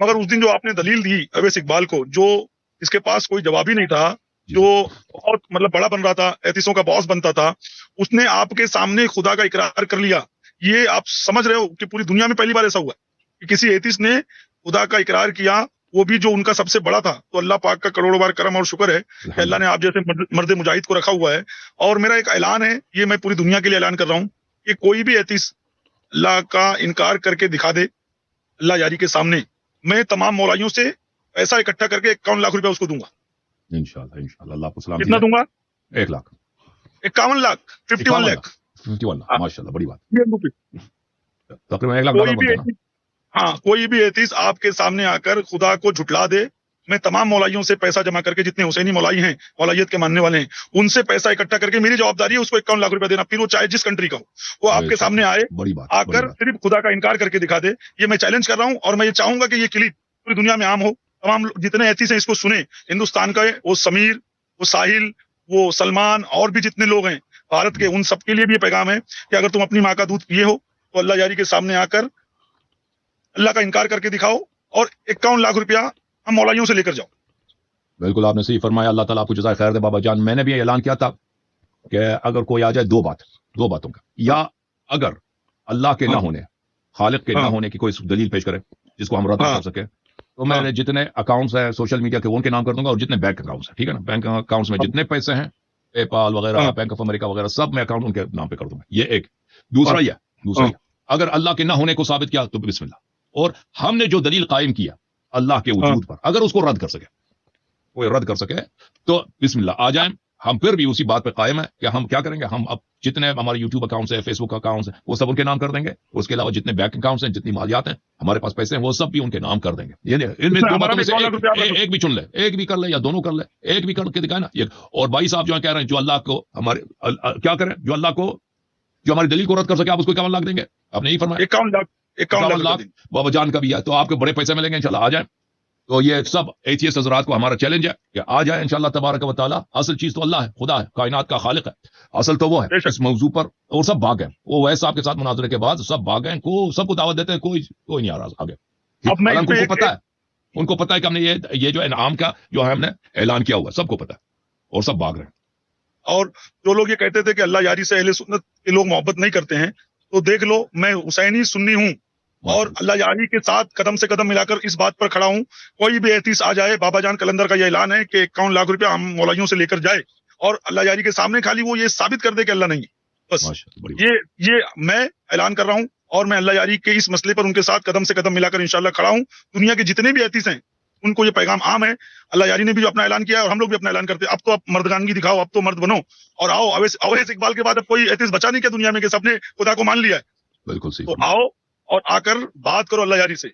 मगर उस दिन जो आपने दलील दी अवैस इकबाल को, जो इसके पास कोई जवाब ही नहीं था, जो बहुत मतलब बड़ा बन रहा था, एथिसों का बॉस बनता था, उसने आपके सामने खुदा का इकरार कर लिया। ये आप समझ रहे हो कि पूरी दुनिया में पहली बार ऐसा हुआ कि किसी एथिस ने खुदा का इकरार किया, वो भी जो उनका सबसे बड़ा था। तो अल्लाह पाक का करोड़ों बार करम और शुक्र है कि अल्लाह ने आप जैसे मर्द मुजाहिद को रखा हुआ है। और मेरा एक ऐलान है, ये मैं पूरी दुनिया के लिए ऐलान कर रहा हूँ कि कोई भी एथिस अल्लाह का इनकार करके दिखा दे अल्लाह यारी के सामने, मैं तमाम मौलाइयों से पैसा इकट्ठा करके 51 लाख रुपया उसको दूंगा। इंशाल्लाह इंशाल्लाह, अल्लाह आपको सलामती कितना दे। दूंगा? 1 लाख 51 लाख, 51 लाख 51 लाख, माशाल्लाह, बड़ी बात। इंडियन रुपए। तकरीबन 1 लाख कोई डॉलर भी बनता है ना। हाँ, कोई भी एथिस आपके सामने आकर खुदा को झुटला दे, मैं तमाम मौलाइयों से पैसा जमा करके, जितने हुसैनी मौलाई हैं, मौलाइयत के मानने वाले हैं, उनसे पैसा इकट्ठा करके, मेरी जवाबदारी है उसको 51 लाख रुपया देना, फिर वो चाहे जिस कंट्री का हो, वो आपके सामने आए, बड़ी बात, आकर सिर्फ खुदा का इनकार करके दिखा दे। ये मैं चैलेंज कर रहा हूं, और मैं ये चाहूंगा कि ये क्लिप पूरी दुनिया में आम हो, तमाम जितने एथिस हैं इसको सुने, हिंदुस्तान का वो समीर, वो साहिल, वो सलमान, और भी जितने लोग हैं भारत के, उन सबके लिए भी ये पैगाम है कि अगर तुम अपनी माँ का दूध पिए हो तो अल्लाह यारी के सामने आकर अल्लाह का इनकार करके दिखाओ, और 51 लाख रुपया हम मौलाइयों से लेकर जाओ। बिल्कुल आपने सही फरमाया, अल्लाह ताला आपको जज़ाए खैर दे बाबा जान। मैंने भी ऐलान किया था कि अगर कोई आ जाए, दो बातों का, या अगर अल्लाह के ना होने, खालिक के ना होने की कोई दलील पेश करे जिसको हम रद्द कर सके, तो मैंने जितने अकाउंट्स हैं सोशल मीडिया के, वो उनके नाम कर दूंगा, और जितने बैंक अकाउंट्स हैं, ठीक है ना, बैंक अकाउंट्स में जितने पैसे हैं, पेपाल वगैरह, बैंक ऑफ अमेरिका वगैरह, सब मैं अकाउंट उनके नाम पे कर दूंगा। ये एक। दूसरा अगर अल्लाह के ना होने को साबित किया तो बिस्मिल्लाह, और हमने जो दलील कायम किया अल्लाह के वजूद पर, अगर उसको रद्द कर सके, कोई रद्द कर सके, तो बिस्मिल्लाह आ जाए। हम फिर भी उसी बात पे कायम है कि हम क्या करेंगे, हम अब जितने हमारे यूट्यूब अकाउंट्स है, फेसबुक अकाउंट्स है, वो सब उनके नाम कर देंगे। उसके अलावा जितने बैंक अकाउंट्स हैं, जितनी मालियात हैं, हमारे पास पैसे हैं, वो सब भी उनके नाम कर देंगे। इनमें दो बातों में से एक भी चुन ले, एक भी कर ले, या दोनों कर ले, एक भी करके दिखाए ना। और भाई साहब जो कह रहे हैं, जो अल्लाह को हमारे क्या करें, जो अल्लाह को, जो हमारी दलील को रद्द कर सके, आप उसको 51 लाख देंगे। आपने यही फरमाया 51 लाख बाबा जान का भी है, तो आपके बड़े पैसे मिलेंगे इंशाल्लाह। आ जाए। तो ये सब एथियस्ट हज़रात को हमारा चैलेंज है कि आ जाए इंशाल्लाह तबारक व तआला। असल चीज तो अल्लाह है, खुदा है, कायनात का खालिक है, असल तो वो है इस मौजू पर। और सब भाग गए, वो वैसे साहब के साथ मुनाजरे के बाद सब भाग गए, को सबको दावत देते हैं, कोई नहीं आ रहा आगे। उनको पता है, उनको पता है कि हमने ये जो इनाम का जो हमने ऐलान किया हुआ, सबको पता है, और सब भाग रहे हैं। और जो लोग ये कहते थे कि अल्लाह यारी से अहले सुन्नत के लोग मोहब्बत नहीं करते हैं, तो देख लो, मैं हुसैनी सुन्नी हूं, और अल्लाह यारी के साथ कदम से कदम मिलाकर इस बात पर खड़ा हूं। कोई भी एथिस आ जाए, बाबा जान कलंदर का ये ऐलान है कि 51 लाख रुपया हम मौलाइयों से लेकर जाए, और अल्लाह यारी के सामने खाली वो ये साबित कर दे कि अल्लाह नहीं है, बस। ये मैं ऐलान कर रहा हूं, और मैं अल्लाह यारी के इस मसले पर उनके साथ कदम से कदम मिलाकर इंशाल्लाह खड़ा हूं। दुनिया के जितने भी एथिस हैं, उनको ये पैगाम आम है। अल्लाह यारी ने भी जो अपना ऐलान किया है, और हम लोग भी अपना ऐलान करते हैं। अब तो आप मर्दगानगी दिखाओ, अब तो मर्द बनो, और आओ। अवैस इकबाल के बाद अब कोई एथिस बचा नहीं क्या दुनिया में कि सबने खुदा को मान लिया है? बिल्कुल सही। तो आओ और आकर बात करो अल्लाह यारी से।